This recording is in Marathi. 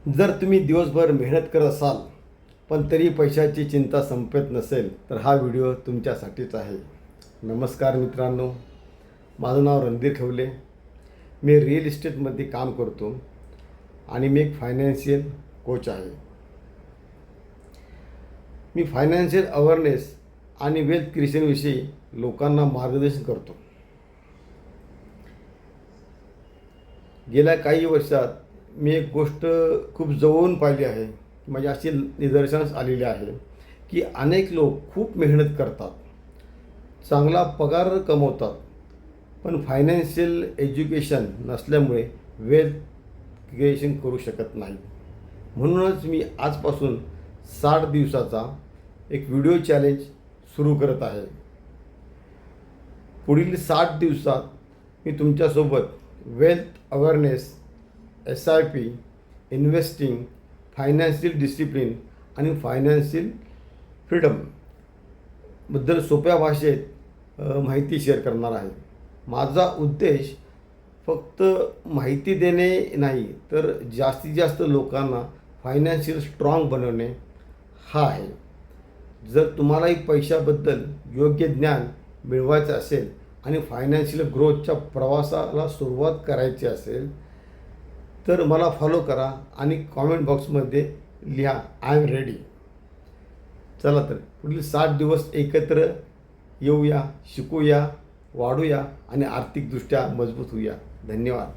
जर तुम्ही दिवसभर मेहनत करत असाल पण तरी पैशाची चिंता संपत नसेल तर हा व्हिडिओ तुमच्यासाठीच आहे. नमस्कार मित्रांनो, माझं नाव रणधीर खवले. मी रिअल इस्टेटमध्ये काम करतो आणि मी एक फायनान्शियल कोच आहे. मी फायनान्शियल अवेअरनेस आणि वेल्थ क्रिएशनविषयी लोकांना मार्गदर्शन करतो. गेल्या काही वर्षात मी एक गोष्ट खूप जवळून पाहिली आहे. म्हणजे अशी निदर्शनास आलेली आहे की अनेक लोक खूप मेहनत करतात, चांगला पगार कमवतात, पण फायनान्शियल एज्युकेशन नसल्यामुळे वेल्थ क्रिएशन करू शकत नाही. म्हणूनच मी आजपासून 60 दिवसाचा एक व्हिडिओ चॅलेंज सुरू करत आहे. पुढील 60 दिवसात मी तुमच्यासोबत wealth awareness, SIP, investing, financial discipline आणि फायनान्शियल फ्रीडमबद्दल सोप्या भाषेत माहिती शेअर करणार आहे. माझा उद्देश फक्त माहिती देणे नाही, तर जास्तीत जास्त लोकांना फायनान्शियल स्ट्रॉंग बनवणे हा आहे. जर तुम्हालाही पैशाबद्दल योग्य ज्ञान मिळवायचं असेल आणि फायनान्शियल ग्रोथच्या प्रवासाला सुरुवात करायची असेल तर मला फॉलो करा आणि कॉमेंट बॉक्समध्ये लिहा आय एम रेडी. चला तर पुढील 60 दिवस एकत्र येऊया, शिकूया, वाढूया आणि आर्थिकदृष्ट्या मजबूत होऊया. धन्यवाद.